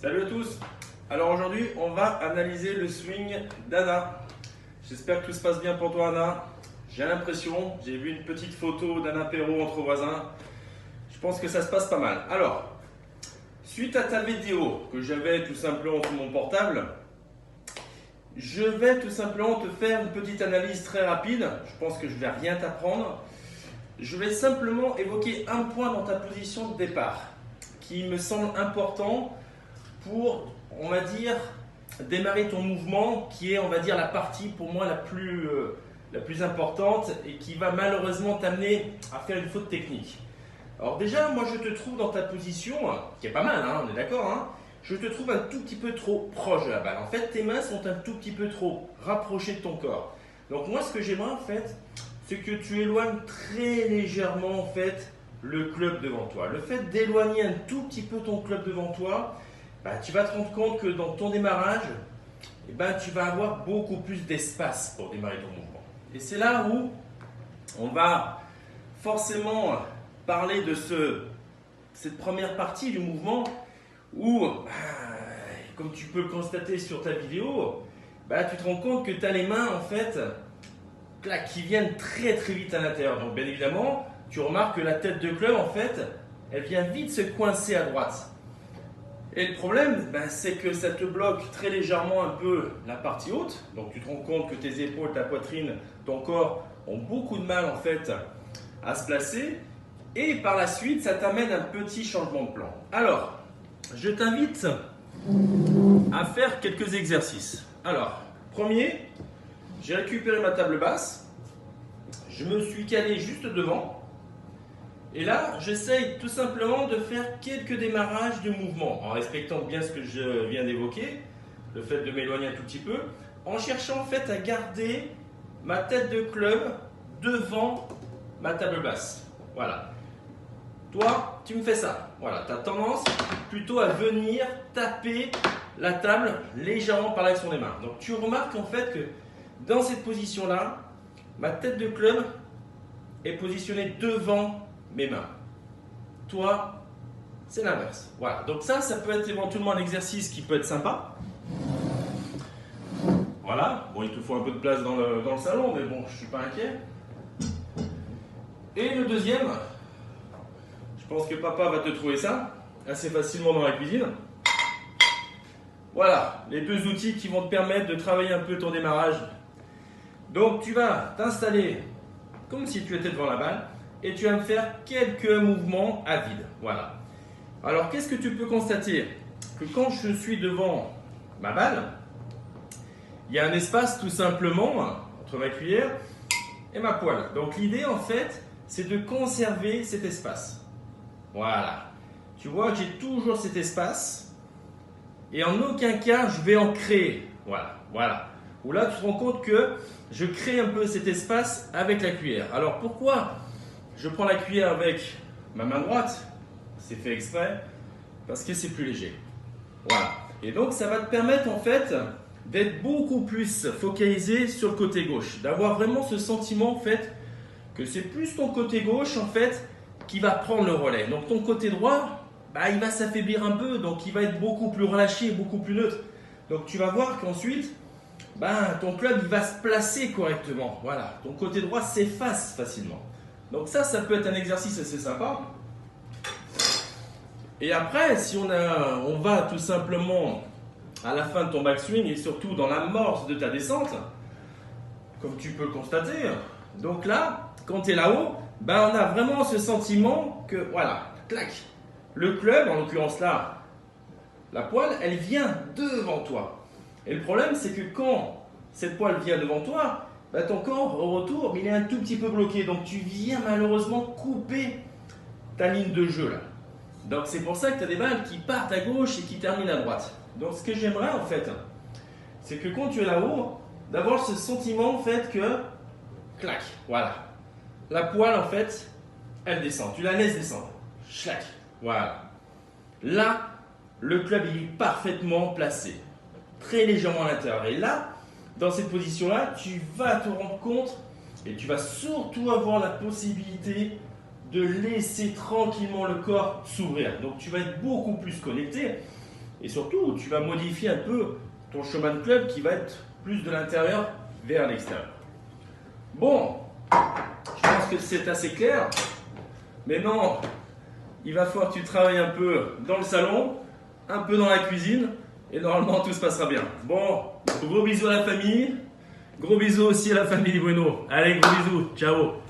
Salut à tous. Alors aujourd'hui, on va analyser le swing d'Anna. J'espère que tout se passe bien pour toi, Anna. J'ai l'impression, j'ai vu une petite photo d'un apéro entre voisins. Je pense que ça se passe pas mal. Alors, suite à ta vidéo que j'avais tout simplement sur mon portable, je vais tout simplement te faire une petite analyse très rapide. Je pense que je ne vais rien t'apprendre. Je vais simplement évoquer un point dans ta position de départ qui me semble important pour, on va dire, démarrer ton mouvement, qui est, on va dire, la partie pour moi la plus importante et qui va malheureusement t'amener à faire une faute technique. Alors déjà, moi je te trouve dans ta position, qui est pas mal, hein, on est d'accord, hein, je te trouve un tout petit peu trop proche de la balle. En fait, tes mains sont un tout petit peu trop rapprochées de ton corps. Donc moi, ce que j'aimerais en fait, c'est que tu éloignes très légèrement en fait le club devant toi. Le fait d'éloigner un tout petit peu ton club devant toi, tu vas te rendre compte que dans ton démarrage, tu vas avoir beaucoup plus d'espace pour démarrer ton mouvement. Et c'est là où on va forcément parler de cette première partie du mouvement où, comme tu peux le constater sur ta vidéo, tu te rends compte que tu as les mains en fait qui viennent très très vite à l'intérieur. Donc bien évidemment, tu remarques que la tête de club en fait, elle vient vite se coincer à droite. Et le problème, c'est que ça te bloque très légèrement un peu la partie haute. Donc tu te rends compte que tes épaules, ta poitrine, ton corps ont beaucoup de mal en fait à se placer. Et par la suite, ça t'amène un petit changement de plan. Alors, je t'invite à faire quelques exercices. Alors, premier, j'ai récupéré ma table basse. Je me suis calé juste devant. Et là, j'essaye tout simplement de faire quelques démarrages de mouvement en respectant bien ce que je viens d'évoquer, le fait de m'éloigner un tout petit peu, en cherchant en fait à garder ma tête de club devant ma table basse. Voilà. Toi, tu me fais ça. Voilà, tu as tendance plutôt à venir taper la table légèrement par l'action des mains. Donc tu remarques en fait que dans cette position-là, ma tête de club est positionnée devant mes mains. Toi, c'est l'inverse. Voilà. Donc ça peut être éventuellement un exercice qui peut être sympa. Voilà. Bon, il te faut un peu de place dans le salon, mais bon, je ne suis pas inquiet. Et le deuxième, je pense que papa va te trouver ça assez facilement dans la cuisine. Voilà, les deux outils qui vont te permettre de travailler un peu ton démarrage. Donc tu vas t'installer comme si tu étais devant la balle. Et tu vas me faire quelques mouvements à vide. Voilà. Alors, qu'est-ce que tu peux constater? Que quand je suis devant ma balle, il y a un espace tout simplement entre ma cuillère et ma poêle. Donc, l'idée, en fait, c'est de conserver cet espace. Voilà. Tu vois que j'ai toujours cet espace et en aucun cas, je vais en créer. Voilà. Voilà. Où là, tu te rends compte que je crée un peu cet espace avec la cuillère. Alors, pourquoi je prends la cuillère avec ma main droite? C'est fait exprès parce que c'est plus léger. Voilà. Et donc ça va te permettre en fait d'être beaucoup plus focalisé sur le côté gauche, d'avoir vraiment ce sentiment en fait que c'est plus ton côté gauche en fait qui va prendre le relais. Donc ton côté droit, il va s'affaiblir un peu, donc il va être beaucoup plus relâché, beaucoup plus neutre. Donc tu vas voir qu'ensuite, ton club il va se placer correctement. Voilà. Ton côté droit s'efface facilement. Donc ça peut être un exercice assez sympa. Et après, si on va tout simplement à la fin de ton backswing et surtout dans l'amorce de ta descente, comme tu peux le constater, donc là, quand tu es là-haut, on a vraiment ce sentiment que, voilà, clac, le club, en l'occurrence là, la poêle, elle vient devant toi. Et le problème, c'est que quand cette poêle vient devant toi, ton corps au retour, il est un tout petit peu bloqué. Donc tu viens malheureusement couper ta ligne de jeu là. Donc c'est pour ça que tu as des balles qui partent à gauche et qui terminent à droite. Donc ce que j'aimerais en fait, c'est que quand tu es là-haut, d'avoir ce sentiment en fait que, clac, voilà. La poêle en fait, elle descend. Tu la laisses descendre. Clac, voilà. Là, le club il est parfaitement placé. Très légèrement à l'intérieur. Et là, dans cette position-là, tu vas te rendre compte et tu vas surtout avoir la possibilité de laisser tranquillement le corps s'ouvrir. Donc tu vas être beaucoup plus connecté Et surtout, tu vas modifier un peu ton chemin de club qui va être plus de l'intérieur vers l'extérieur. Bon, je pense que c'est assez clair. Maintenant, il va falloir que tu travailles un peu dans le salon, un peu dans la cuisine, et normalement tout se passera bien. Bon, gros bisous à la famille, gros bisous aussi à la famille Bueno. Allez, gros bisous, ciao.